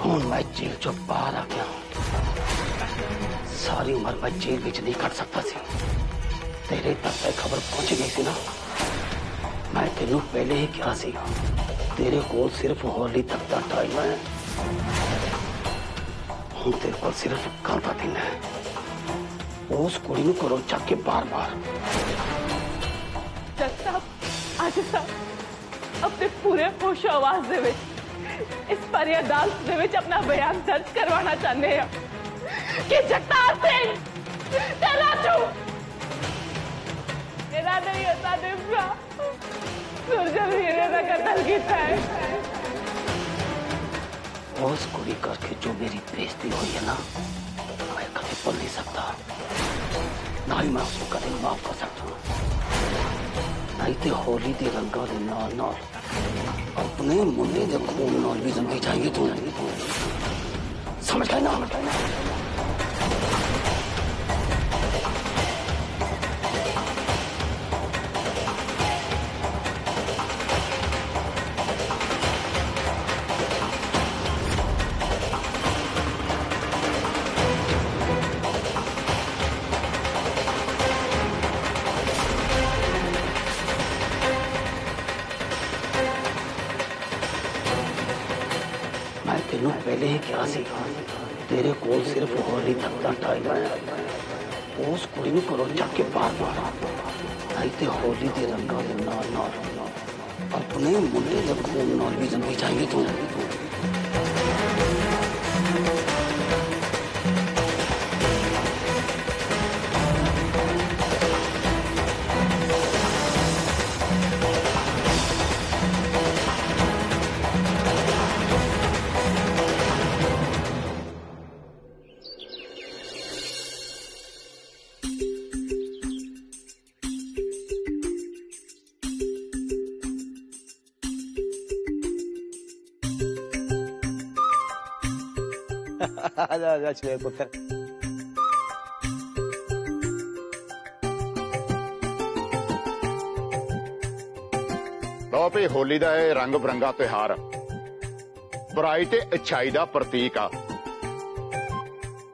हूं मैं जेल चो बाहर आ गया। सारी उम्र मैं जेल विच नहीं कट सकता सी। तेरे तक खबर पहुंच गई सी ना। मैं तेनू पहले ही कहा सी तेरे को सिर्फ होली तक का टाइम है। हूं तेरे को सिर्फ कल का दिन है। उस कुड़ी नू करो चक के बार बार। जज साहब, आज साहब अपने पूरे होशो आवाज दे विच इस परी अदालत दे विच अपना बयान दर्ज करवाना चाहते हैं कि जगतार सिंह ते राजू मेरा नहीं होता दिव्या सुरजल हीरे का कत्ल किया है। उस कुड़ी करके जो मेरी बेइज्जती हुई है ना, मैं कभी भूल नहीं सकता। ना ही मैं उसको कभी माफ कर सकता हूँ। नहीं तो होली के रंगा के नाल नाल अपने मुंडे के खून नाल भी रंगी जाएंगे। तू समझ गए ना? तेनू पहले ही कहा सी तेरे को सिर्फ होली तक का टाइम है। उस कुड़ी नू करो चक के बाहर बाहर। नहीं तो होली के रंगा के नाल नाल अपने मुंडे के खून नाल भी रंगी जाएंगे। तू आजा शेर पुत्र। लो भी होली का यह रंग बिरंगा त्योहार बुराई ते अच्छाई का प्रतीक आ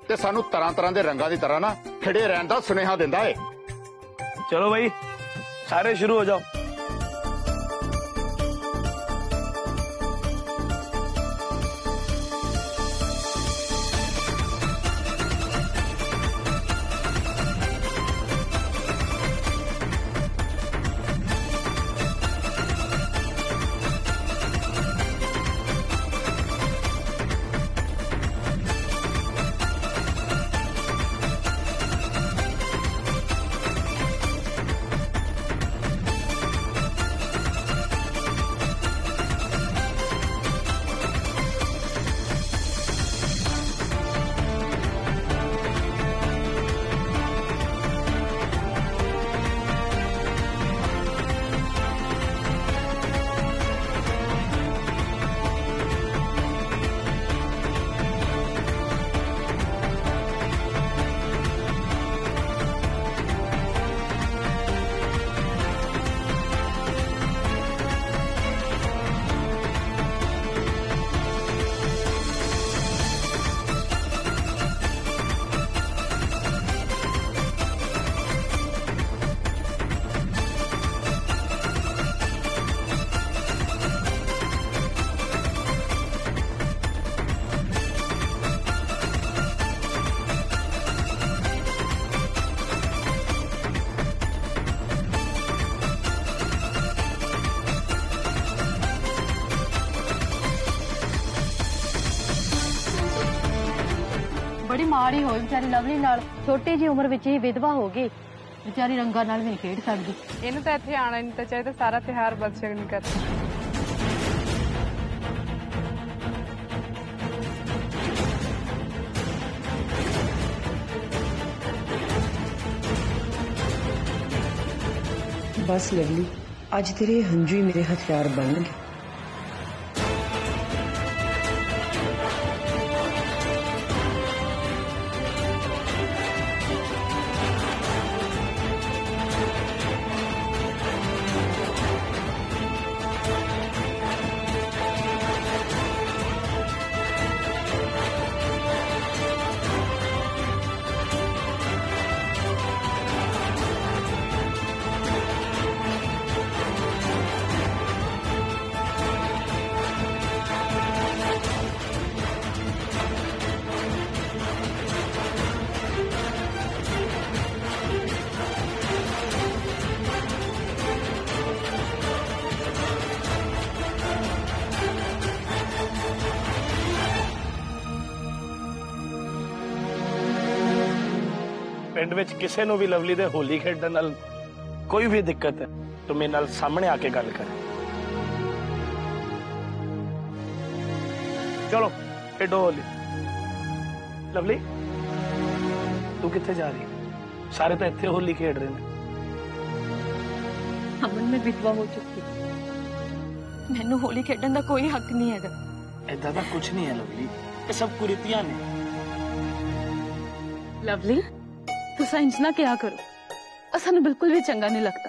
ते सानू तरह तरह के रंगा की तरह ना खिड़े रहने का सुनेहा दिंदा है। चलो भाई सारे शुरू हो जाओ। बड़ी माड़ी होई बेचारी लवली नाल। छोटी जी उम्र विच ही विधवा हो गई। बेचारी रंगा नाल भी नहीं खेड सकदी। इन्हें तो इत्थे आना नहीं चाहिए। सारा त्योहार बदशक नहीं करता। बस लवली, आज तेरे हंजू ही मेरे हथियार बन गए। पिंड विच किसे नूं भी लवली दे होली खेडण नाल कोई भी दिक्कत है तो मेरे नाल सामने आके गल कर। चलो खेडो होली। लवली तू किथे जा रही है? सारे तो इत्थे होली खेड रहे हैं। अमन मैं विधवा हो चुकी, मैनू होली खेडन का कोई हक नहीं है। ऐदा दा कुछ नहीं है लवली, ये सब कुरीतियां ने। लवली तुसा इंज ना क्या करो, असानू बिल्कुल भी चंगा नहीं लगता।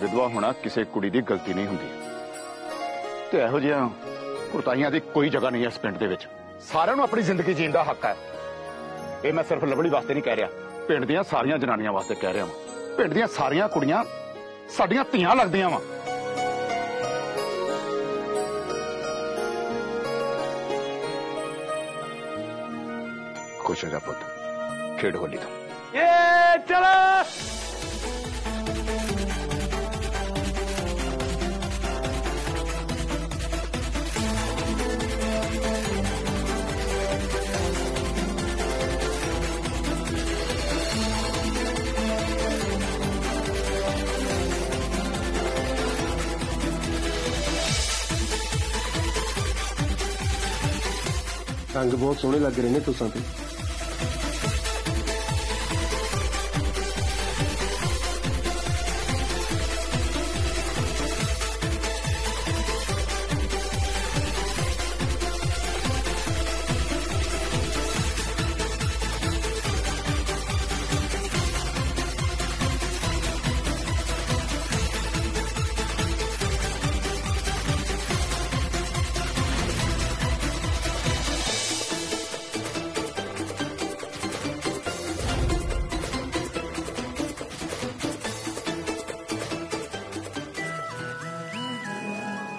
विधवा होना किसी कुड़ी की गलती नहीं होंगी ते इहो जिहियां कुताहियां दी कोई जगह नहीं है इस पिंड दे विच। सारिआं नूं अपनी जिंदगी जीण दा हक है। ये मैं सिर्फ लवली वास्ते नहीं कह रहा, पिंड दियां सारियां जनानियां वास्ते कह रहा वां। पिंड दियां सारियां कुड़ियां साडियां धीआं लगदियां वां। खुश हो जा पुत्त, खेड होली तो। ये चलो रंग बहुत सोहने लग रहे ने तुसां ते।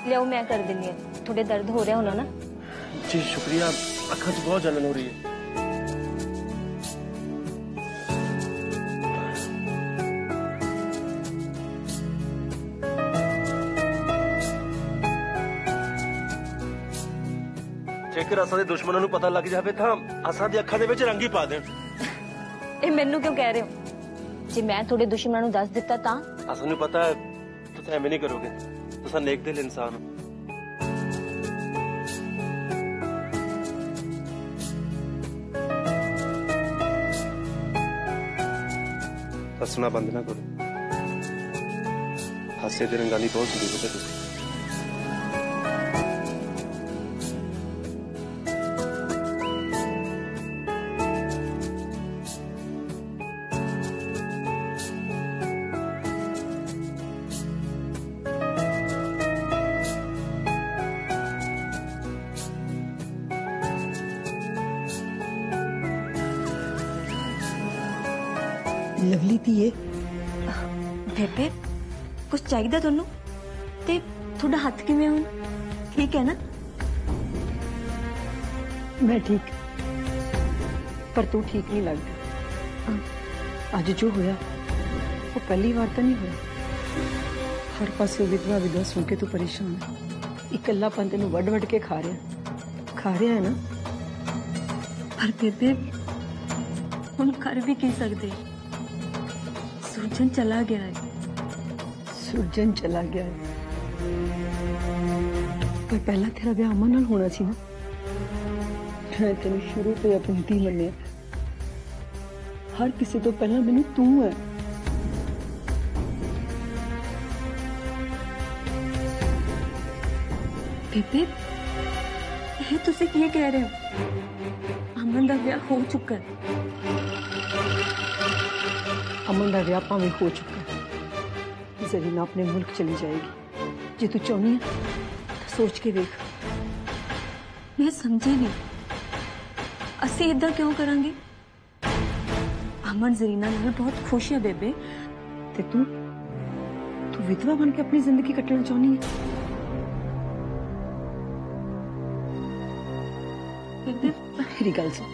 लियाओ मैं कर दिनी है, थोड़े दर्द हो रहा होना ना। जी शुक्रिया, अखा च बहुत जलन हो रही है। जेकर असां दे दुश्मनां नूं पता लग जावे तां असां दी अखां दे विच रंग ही पा देण। ए मैनू क्यों कह रहे हो? जे मैं थोड़े दुश्मनां नूं दस दिता तां? असां नूं पता है तुसीं ऐवें नहीं करोगे, तुसां नेक दिल इंसान हो। हसना बंद ना करो, हासे दे रंगां दी बहुत जरूरत है तुसीं। लवली धीए, बेबे कुछ चाहिए तुहानू? ते थोड़ा हाथ किवें हुण? ठीक है ना? मैं ठीक, पर तू ठीक नहीं लगती। अज जो होया वो पहली बार तो नहीं होया। हर पासे विधवा विधवा सुन के तू परेशान है। इकल्लापन तेनू वड वड के खा रहा है ना? पर बेबे हम कर भी की सकते? सुरजन चला गया है। सुरजन चला गया है, पर पहला तेरा ब्याह अमन नाल होना सी ना। मैं तेन शुरू तो अपनी धी मन्निया, हर किसी तो पहला मैनू तू है। बेबे ये तुसी की कह रहे हो? अमन का ब्याह हो चुका है। अमन का ब्याह भावें हो चुका है, जरीना अपने मुल्क चली जाएगी। जे तू चाहनी है तो सोच के देख। मैं समझी नहीं, असी इदा क्यों करांगे? अमन जरीना नाल बहुत खुश है बेबे। ते तू विधवा बन के अपनी जिंदगी कटना चाहनी है? मेरी गल सुन,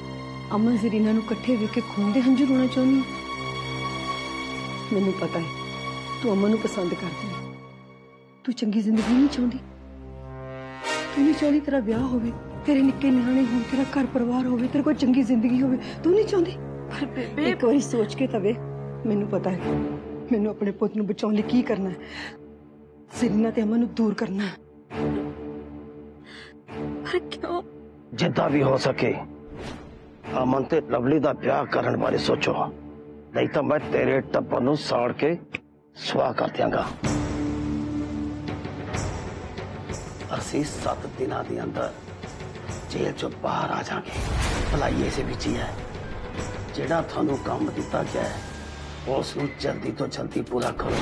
अमन जरीना नू कट्ठे वेख के खून दे हंझू रोना चाहनी? मैनू पता है तू अमन नू पसंद करदी है, तू चंगी जिंदगी नहीं चाहती, तू नहीं चाहती तेरा ब्याह होवे, तेरे निक्के न्याणे होण, तेरा घर परिवार होवे, तेरे कोल चंगी जिंदगी होवे, तू नहीं चाहती? पर बेबे एक बारी सोच के तवे, मैनू पता है मैनू अपने पुत नू बचाउण लई की करना है, जरीना ते अमन नू दूर करना है। पर क्यों? जिद्दा भी हो सके अमन ते लवली दा ब्याह करन बारे सोचो, नहीं तो मैं तेरे टब्बर नू साड़ के सुआह कर दियांगा। असी 7 दिनां दे अंदर जेल चो बाहर आ जाएंगे। भलाइए से बिची है जेड़ा थानू काम दिता गया है उसनू जल्दी तो जल्दी पूरा करो।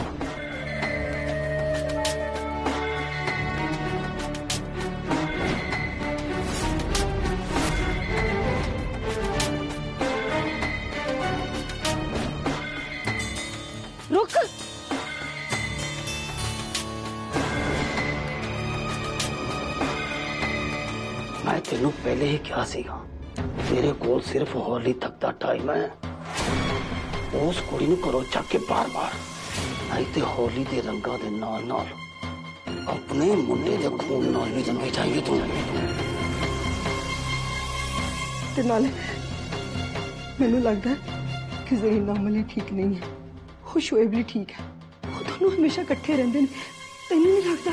रुक, मैं तेनू पहले ही क्या सीगा, तेरे कोल सिर्फ होली तक दा टाइम है। उस कुड़ी नू करो चक के बार बार, नहीं ते होली दे रंगा दे नाल नाल अपने मुंडे दे खून नाल भी रंगे जाएंगे तू। ते नाले मैनू लगता है कि जरीना अमन ही ठीक नहीं है, वो शोएब भी ठीक है, वो दोनों हमेशा इकट्ठे रहते हैं, तेनू नहीं लगता?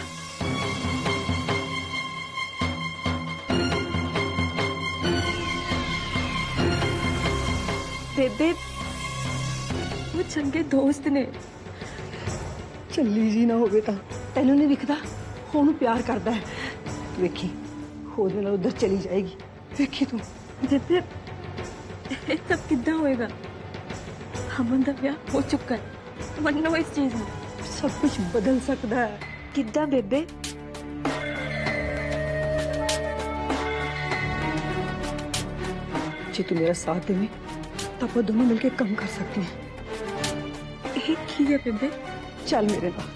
बेबे वो चंगे दोस्त ने। चली जी ना होवे तां तेनू नहीं दिखदा, ओनू प्यार करदा है, वेखी ओदे नाल उधर चली जाएगी, वेखी तू। बेबे ये सब किद्दां होएगा? अमन दा ब्याह हो चुका है, मन्नो इस चीज में। सब कुछ बदल सकता है। किद्दां बेबे? जे तू मेरा साथ देवे तब वो दोनों मिलके काम कर सकती हैं। एक ही है बेबे, चल मेरे पास।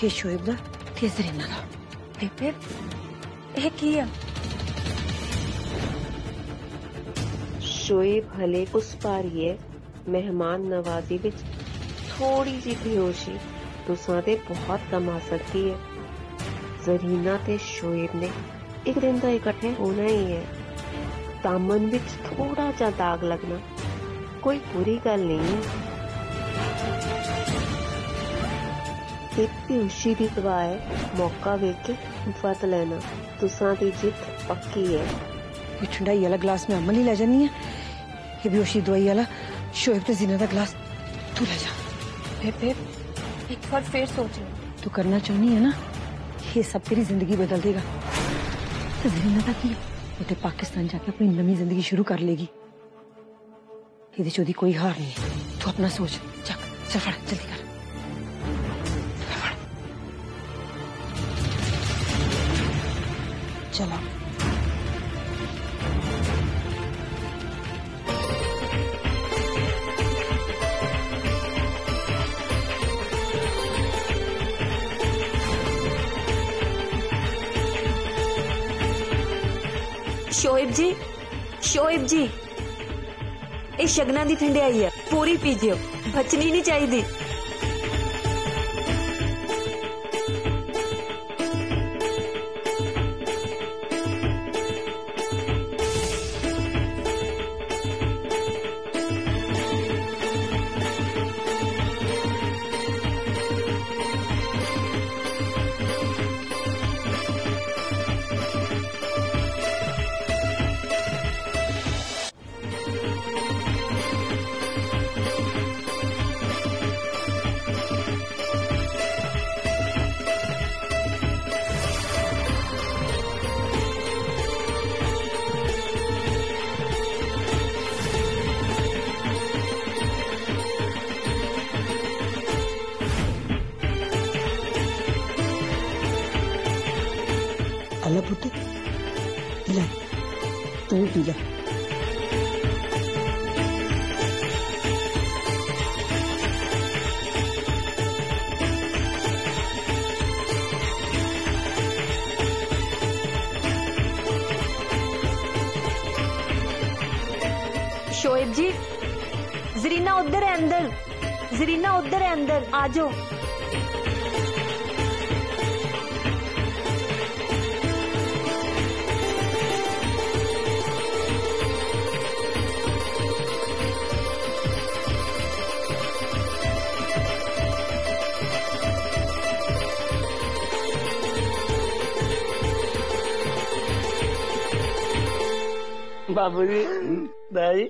ये शोएब दा ते जरीना दा। बेबे ये की है? शोएब हले उस पार ही है, मेहमान नवाजी विच थोड़ी जी बेहोशी तुसां दे बहुत कम आ सकती है। जरीना ते शोएब ने एक दिन तो इकट्ठे होना ही है, दामन विच थोड़ा जा दाग लगना कोई बुरी गल नहीं है। एक बेहोशी दी दवा है, मौका वेख के वरत लेना, तुसां दी जिद पक्की है। ये ठंडाई वाला गिलास में अमन ही ले जानी है, ये बेहोशी दवाई वाला शोएब ते जीना दा गिलास तू ले जा। बेबे एक बार फिर सोच लो। तू करना चाहनी है ना, ये सब तेरी जिंदगी बदल देगा। तो जरीना दा की वो ते पाकिस्तान जाके अपनी नवी जिंदगी शुरू कर लेगी, ये चोदी कोई हार नहीं है। तू अपना सोच, चल फड़ जल्दी कर। चलो शोएब जी ये शगना दी ठंडियाई है, पूरी पीजियो, बचनी नहीं चाहिए। जा। शोएब जी, जरीना उधर है अंदर, जरीना उधर है अंदर, आ जाओ। बाबू जी दाई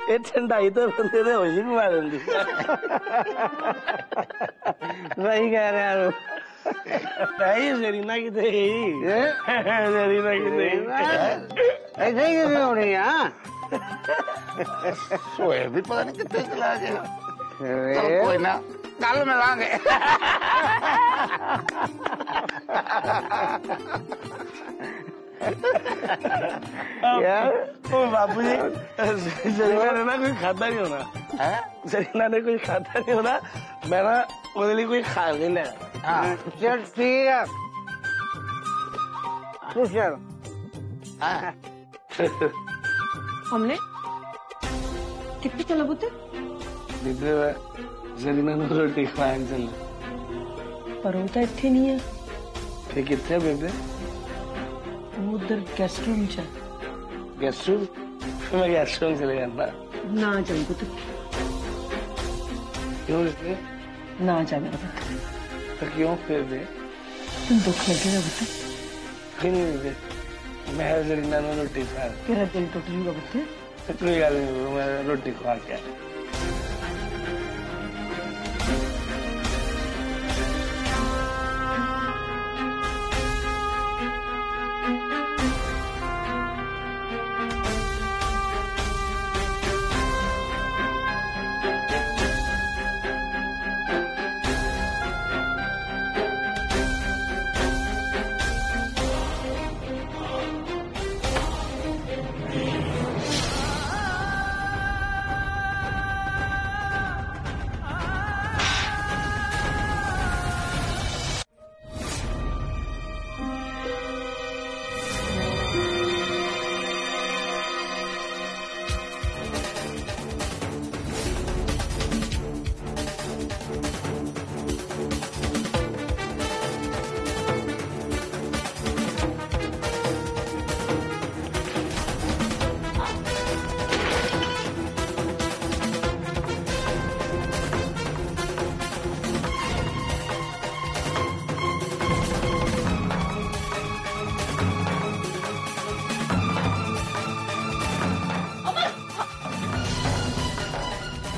ये ठंडाई तो बंदे ने होश घुमा देंगी। सही कह रहे हैं दाई, जरीना की थे जरीना की थे ऐसे ही कैसे हो रही है? सोए भी पता नहीं कितने चला गया। चल कोई ना, कल मिलांगे। यार ओ बाबू जी, जरीना ने ना कोई खाता नहीं होना, जरीना ने कोई खाता नहीं होना, मैं ना उसके लिए कोई खा नहीं लेगा। चल ठीक है, तू चल। हमने कितने चला पुत्र? जरीना ने रोटी खवान चल, पर वो तो इतने नहीं है, फिर कितने बेबे? वो उधर गेस्ट रूम च। Guest room? फिर मैं गेस्ट रूम चले जाता। ना जाओ पुत्र, क्यों इसलिए? ना जा मेरा पुत्र। तो क्यों फिर दे? तुम दुख लगेगा पुत्र। फिर नहीं दे, मैं जरीना ने रोटी खा, तेरा दिल टूट जाएगा पुत्र। तो कोई गल नहीं, मैं रोटी खा के आया।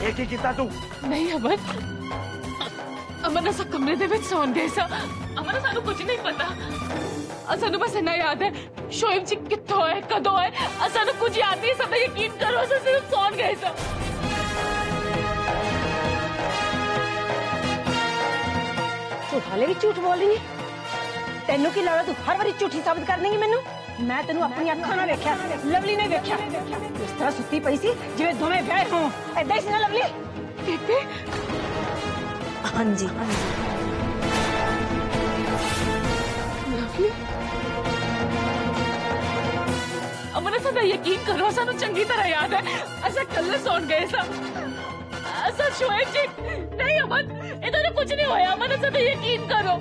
की किता तू नहीं अमन, अमन असा कमरे दे विच सौन गए सा। अमन सानू कुछ नहीं पता, सानू बस इन्ना याद है शोएब जी कित्थों है, कदों है, सानू कुछ याद नहीं। सब यकीन करो, असा सिर्फ सौन गए सा। तू हाले भी झूठ बोल रही है? तेनू की लगदा तू हर बारी झूठी साबित कर देंगी मैनू? मैं तेनू अपनी अखां नाल वेख्या, लवली ने वेख्या, इस तरह सुत्ती पई सी जिवें दोवें ब्याह हों। ऐदां ही सी ना लवली? बेबे हाँ जी, लवली, अमन असा यकीन करो, सानू चंगी तरह याद है असा कल सौन गए सा। असा शोएब जी नहीं अमन, इधर कुछ नहीं होया। अमन असा यकीन करो।